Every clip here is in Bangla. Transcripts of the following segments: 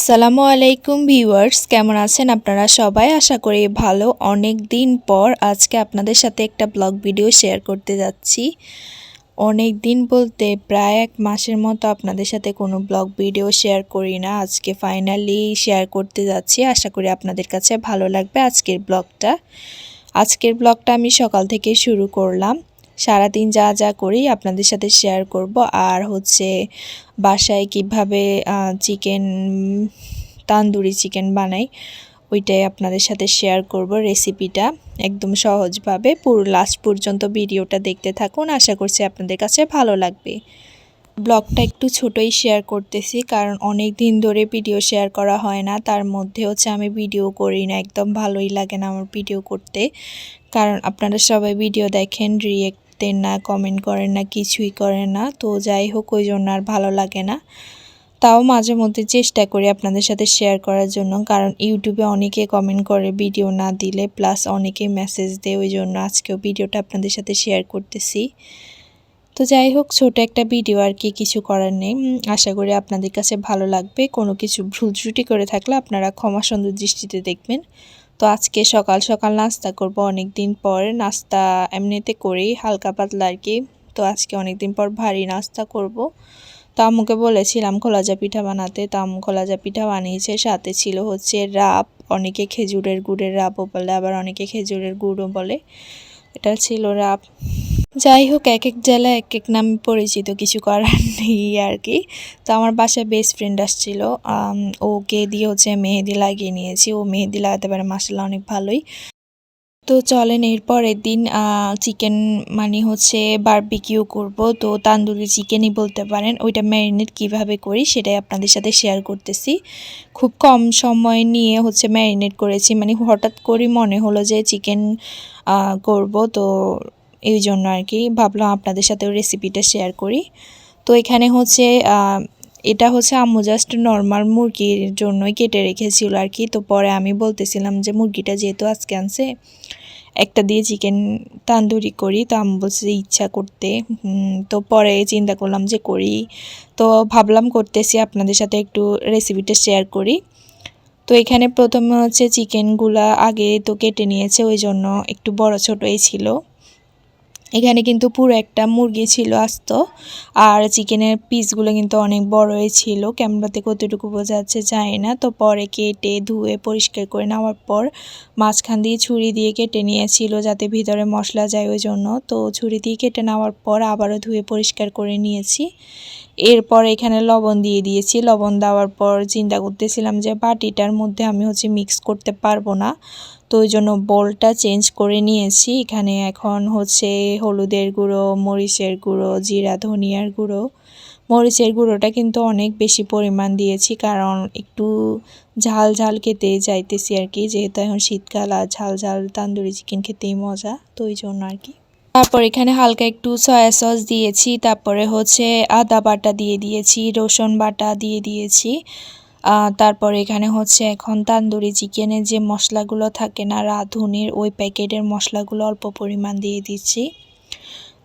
আসসালামু আলাইকুম ভিউয়ার্স, কেমন আছেন আপনারা সবাই? আশা করি ভালো। অনেক দিন পর আজকে আপনাদের সাথে একটা ব্লগ ভিডিও শেয়ার করতে যাচ্ছি। অনেক দিন বলতে প্রায় 1 মাসের মতো আপনাদের সাথে কোনো ব্লগ ভিডিও শেয়ার করি না। আজকে ফাইনালি শেয়ার করতে যাচ্ছি। আশা করি আপনাদের কাছে ভালো লাগবে আজকের ব্লগটা। আজকের ব্লগটা আমি সকাল থেকে শুরু করলাম। সারাদিন যা যা করি আপনাদের সাথে শেয়ার করব। আর হচ্ছে বাসায় কিভাবে চিকেন তান্দুরি চিকেন বানাই ওইটাই আপনাদের সাথে শেয়ার করব রেসিপিটা একদম সহজভাবে। পুরো লাস্ট পর্যন্ত ভিডিওটা দেখতে থাকুন, আশা করছি আপনাদের কাছে ভালো লাগবে। ব্লগটা একটু ছোটই শেয়ার করতেছি কারণ অনেক দিন ধরে ভিডিও শেয়ার করা হয় না। তার মধ্যে হচ্ছে আমি ভিডিও করি না, একদম ভালোই লাগে না আমার ভিডিও করতে। কারণ আপনারা সবাই ভিডিও দেখেন, রিয়েক্ট দেন না, কমেন্ট করেন না, কিছুই করেন না। তো যাই হোক, ওই জন্য আর ভালো লাগে না। তাও মাঝে মধ্যে চেষ্টা করি আপনাদের সাথে শেয়ার করার জন্য, কারণ ইউটিউবে অনেকে কমেন্ট করে ভিডিও না দিলে, প্লাস অনেকেই মেসেজ দেয়। ওই জন্য আজকেও ভিডিওটা আপনাদের সাথে শেয়ার করতেছি। তো যাই হোক, ছোট একটা ভিডিও আর কি, কিছু করার নেই। আশা করি আপনাদের কাছে ভালো লাগবে। কোনো কিছু ভুল ত্রুটি করে থাকলে আপনারা ক্ষমা সুন্দর দৃষ্টিতে দেখবেন। তো আজকে সকাল সকাল নাস্তা করব, অনেক দিন পর। নাস্তা এমনিতে করি হালকা পাতলা আর কি, তো আজকে অনেক দিন পর ভারী নাস্তা করব। তো আম্মুকে বলেছিলাম কলাজা পিঠা বানাতে, তো আম্মু কলাজা পিঠা বানিয়েছে। সাথে ছিল হচ্ছে রাব, অনেকে খেজুরের গুড়ের রাবও বলে, আবার অনেকে খেজুরের গুড়ও বলে। এটা ছিল রাব। যাই হোক, এক এক জেলায় এক এক নামে পরিচিত, কিছু করার নেই আর কি। তো আমার বাসায় বেস্ট ফ্রেন্ড আসছিল, ওকে দিয়ে হচ্ছে মেহেদি লাগিয়ে নিয়েছি। ও মেহেদি লাগাতে পারে মাশাআল্লাহ, অনেক ভালোই। তো চলেন, এরপরের দিন চিকেন মানে হচ্ছে বারবিকিউ করব। তো তান্দুরি চিকেনই বলতে পারেন। ওইটা ম্যারিনেট কিভাবে করি সেটাই আপনাদের সাথে শেয়ার করতেছি। খুব কম সময় নিয়ে হচ্ছে ম্যারিনেট করেছি, মানে হঠাৎ করে মনে হলো যে চিকেন করব, তো এই জন্য আর কি ভাবলাম আপনাদের সাথে রেসিপিটা শেয়ার করি। তো এখানে হচ্ছে এটা হচ্ছে আম্মু জাস্ট নর্মাল মুরগির জন্যই কেটে রেখেছিল আর কি। তো পরে আমি বলতেছিলাম যে মুরগিটা যেহেতু আজকে আনছে, একটা দিয়ে চিকেন তান্দুরি করি। তো আম্মু বলছে ইচ্ছা করতে। তো পরে চিন্তা করলাম যে করি, তো ভাবলাম করতেছি, আপনাদের সাথে একটু রেসিপিটা শেয়ার করি। তো এখানে প্রথমে হচ্ছে চিকেনগুলা আগে তো কেটে নিয়েছে, ওই জন্য একটু বড় ছোটই ছিল। এখানে কিন্তু পুরো একটা মুরগি ছিল আস্ত, আর চিকেনের পিসগুলো কিন্তু অনেক বড়ই ছিল। ক্যামেরাতে কতটুকু বোঝা যাচ্ছে জানি না। তো পরে কেটে ধুয়ে পরিষ্কার করে নেওয়ার পর মাঝখান দিয়ে ছুরি দিয়ে কেটে নিয়েছিল যাতে ভিতরে মশলা যায়, ওই জন্য। তো ছুরি দিয়ে কেটে নেওয়ার পর আবারও ধুয়ে পরিষ্কার করে নিয়েছি। এরপর এখানে লবণ দিয়ে দিয়েছি। লবণ দেওয়ার পর চিন্তা করতেছিলাম যে বাটিটার মধ্যে আমি হচ্ছে মিক্স করতে পারবো না, তো ওই জন্য বোলটা চেঞ্জ করে নিয়েছি। এখানে এখন হচ্ছে হলুদের গুঁড়ো, মরিচের গুঁড়ো, জিরা ধনিয়ার গুঁড়ো। মরিচের গুঁড়োটা কিন্তু অনেক বেশি পরিমাণ দিয়েছি, কারণ একটু ঝাল ঝাল খেতে চাইতেছি আর কি, যেহেতু এখন শীতকাল আর ঝাল ঝাল তান্দুরি চিকেন খেতেই মজা, তো ওই জন্য আর কি। তারপর এখানে হালকা একটু সয়া সস দিয়েছি, তারপরে হচ্ছে আদা বাটা দিয়ে দিয়েছি, রসুন বাটা দিয়ে দিয়েছি। তারপর এখানে হচ্ছে এখন তান্দুরি চিকেনের যে মশলাগুলো থাকে না রাঁধুনির, ওই প্যাকেটের মশলাগুলো অল্প পরিমাণ দিয়ে দিচ্ছি।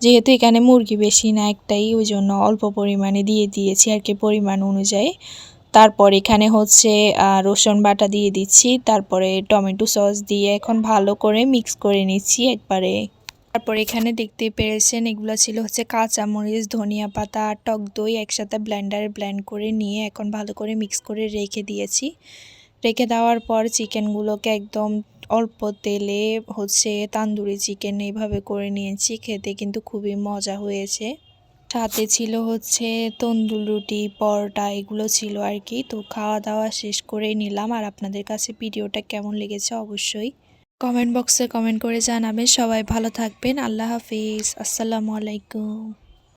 যেহেতু এখানে মুরগি বেশি না, একটাই, ওই জন্য অল্প পরিমাণে দিয়ে দিয়েছি আর কি, পরিমাণ অনুযায়ী। তারপর এখানে হচ্ছে রসুন বাটা দিয়ে দিচ্ছি, তারপরে টমেটো সস দিয়ে এখন ভালো করে মিক্স করে নিচ্ছি একবারে। তারপর এখানে দেখতেই পেরেছেন এগুলো ছিল হচ্ছে কাঁচামরিচ, ধনিয়া পাতা আর টক দই একসাথে ব্লেন্ডারে ব্লেন্ড করে নিয়ে এখন ভালো করে মিক্স করে রেখে দিয়েছি। রেখে দেওয়ার পর চিকেনগুলোকে একদম অল্প তেলে হচ্ছে তান্দুরি চিকেন এইভাবে করে নিয়েছি। খেতে কিন্তু খুবই মজা হয়েছে। সাথে ছিল হচ্ছে তন্দুর রুটি, পরোটা, এগুলো ছিল আর কি। তো খাওয়া দাওয়া শেষ করে নিলাম। আর আপনাদের কাছে ভিডিওটা কেমন লেগেছে অবশ্যই কমেন্ট বক্সে কমেন্ট করে জানাবেন। সবাই ভালো থাকবেন। আল্লাহ হাফিজ। আসসালামু আলাইকুম।